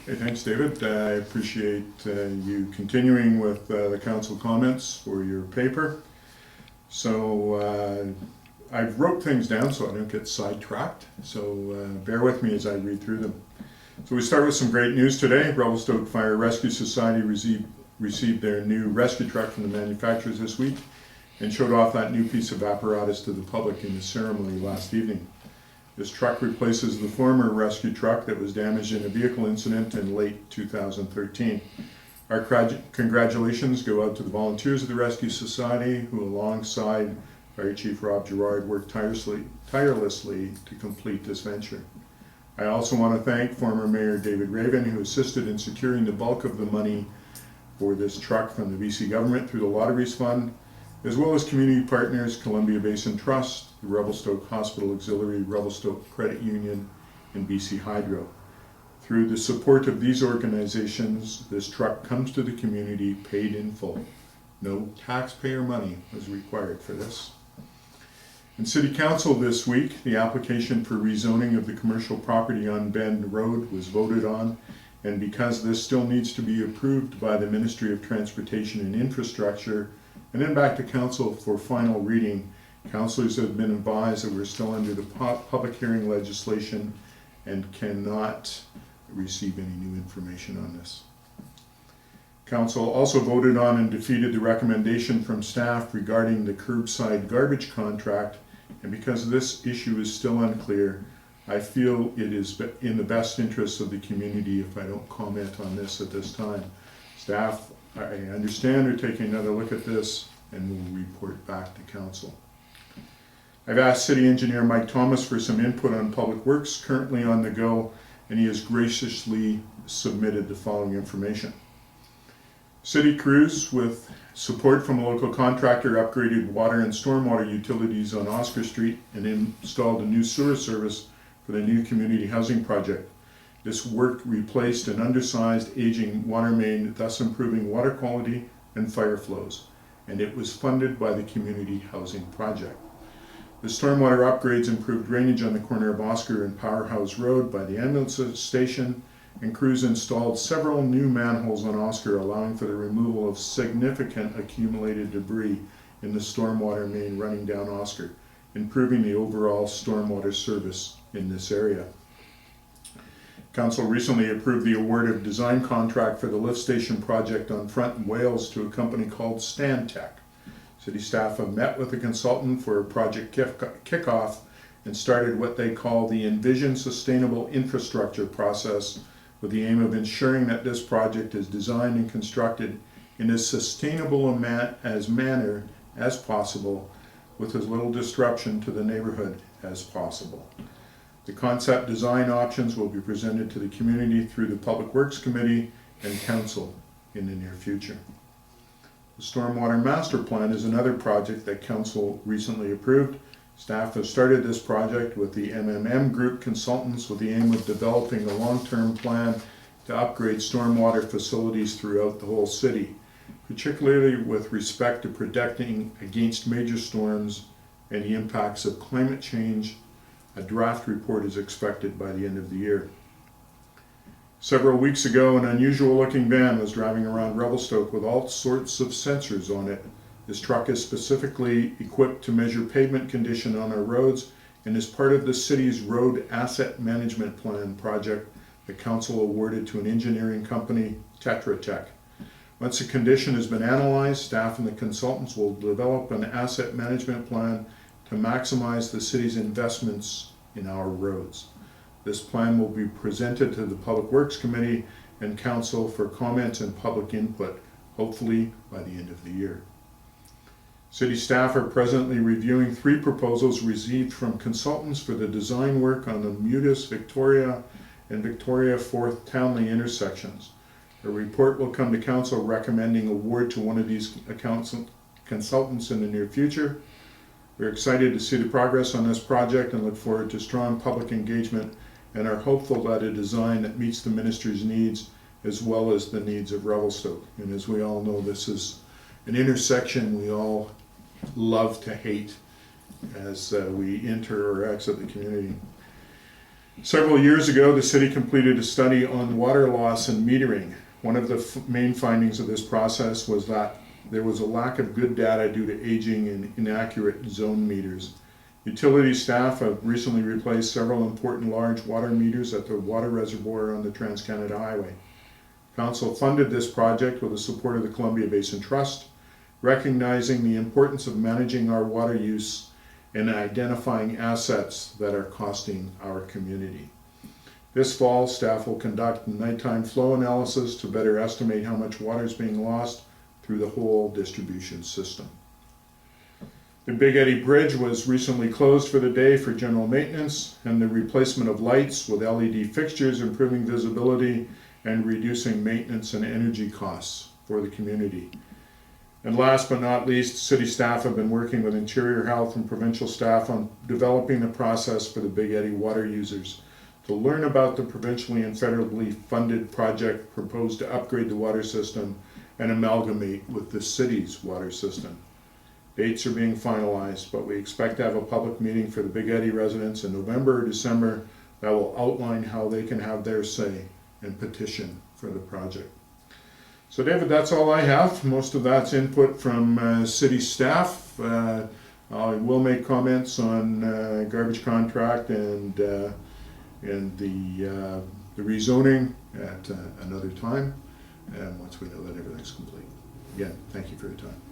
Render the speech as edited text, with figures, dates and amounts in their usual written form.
Okay, thanks, David. I appreciate you continuing with the council comments for your paper. So I wrote things down so I don't get sidetracked, so bear with me as I read through them. So we start with some great news today. Revelstoke Fire Rescue Society received their new rescue truck from the manufacturers this week and showed off that new piece of apparatus to the public in the ceremony last evening. This truck replaces the former rescue truck that was damaged in a vehicle incident in late 2013. Our congratulations go out to the volunteers of the Rescue Society who, alongside Fire Chief Rob Gerard, worked tirelessly to complete this venture. I also want to thank former Mayor David Raven, who assisted in securing the bulk of the money for this truck from the BC government through the Lotteries Fund, as well as community partners Columbia Basin Trust, the Revelstoke Hospital Auxiliary, Revelstoke Credit Union, and BC Hydro. Through the support of these organizations, this truck comes to the community paid in full. No taxpayer money was required for this. In City Council this week, the application for rezoning of the commercial property on Bend Road was voted on, and because this still needs to be approved by the Ministry of Transportation and Infrastructure and then back to Council for final reading, councillors have been advised that we're still under the public hearing legislation and cannot receive any new information on this. Council also voted on and defeated the recommendation from staff regarding the curbside garbage contract, and because this issue is still unclear, I feel it is in the best interest of the community if I don't comment on this at this time. Staff, I understand, are taking another look at this and will report back to Council. I've asked City Engineer Mike Thomas for some input on Public Works currently on the go, and he has graciously submitted the following information. City crews, with support from a local contractor, upgraded water and stormwater utilities on Oscar Street and installed a new sewer service for the new community housing project. This work replaced an undersized, aging water main, thus improving water quality and fire flows, and it was funded by the community housing project. The stormwater upgrades improved drainage on the corner of Oscar and Powerhouse Road by the ambulance station, and crews installed several new manholes on Oscar, allowing for the removal of significant accumulated debris in the stormwater main running down Oscar, improving the overall stormwater service in this area. Council recently approved the award of design contract for the lift station project on Front in Wales to a company called Stantec. City staff have met with the consultant for a project kickoff and started what they call the Envision Sustainable Infrastructure process, with the aim of ensuring that this project is designed and constructed in as sustainable a manner as possible, with as little disruption to the neighborhood as possible. The concept design options will be presented to the community through the Public Works Committee and Council in the near future. The Stormwater Master Plan is another project that Council recently approved. Staff has started this project with the MMM Group consultants with the aim of developing a long-term plan to upgrade stormwater facilities throughout the whole city, particularly with respect to protecting against major storms and the impacts of climate change. A draft report is expected by the end of the year. Several weeks ago, an unusual-looking van was driving around Revelstoke with all sorts of sensors on it. This truck is specifically equipped to measure pavement condition on our roads and is part of the city's Road Asset Management Plan project the Council awarded to an engineering company, Tetra Tech. Once the condition has been analyzed, staff and the consultants will develop an asset management plan to maximize the city's investments in our roads. This plan will be presented to the Public Works Committee and Council for comments and public input, hopefully by the end of the year. City staff are presently reviewing 3 proposals received from consultants for the design work on the Mutis, Victoria, and Victoria 4th Townley intersections. A report will come to Council recommending award to one of these consultants in the near future. We're excited to see the progress on this project and look forward to strong public engagement, and are hopeful that a design that meets the Ministry's needs as well as the needs of Revelstoke. And as we all know, this is an intersection we all love to hate as we enter or exit the community. Several years ago, the city completed a study on water loss and metering. One of the main findings of this process was that there was a lack of good data due to aging and inaccurate zone meters. Utility staff have recently replaced several important large water meters at the water reservoir on the Trans-Canada Highway. Council funded this project with the support of the Columbia Basin Trust, recognizing the importance of managing our water use and identifying assets that are costing our community. This fall, staff will conduct a nighttime flow analysis to better estimate how much water is being lost through the whole distribution system. The Big Eddy Bridge was recently closed for the day for general maintenance, and the replacement of lights with LED fixtures, improving visibility and reducing maintenance and energy costs for the community. And last but not least, city staff have been working with Interior Health and provincial staff on developing the process for the Big Eddy water users to learn about the provincially and federally funded project proposed to upgrade the water system and amalgamate with the city's water system. Dates are being finalized, but we expect to have a public meeting for the Big Eddy residents in November or December that will outline how they can have their say and petition for the project. So David, that's all I have. Most of that's input from city staff. I will make comments on garbage contract and the rezoning at another time, and once we know that everything's complete. Again, thank you for your time.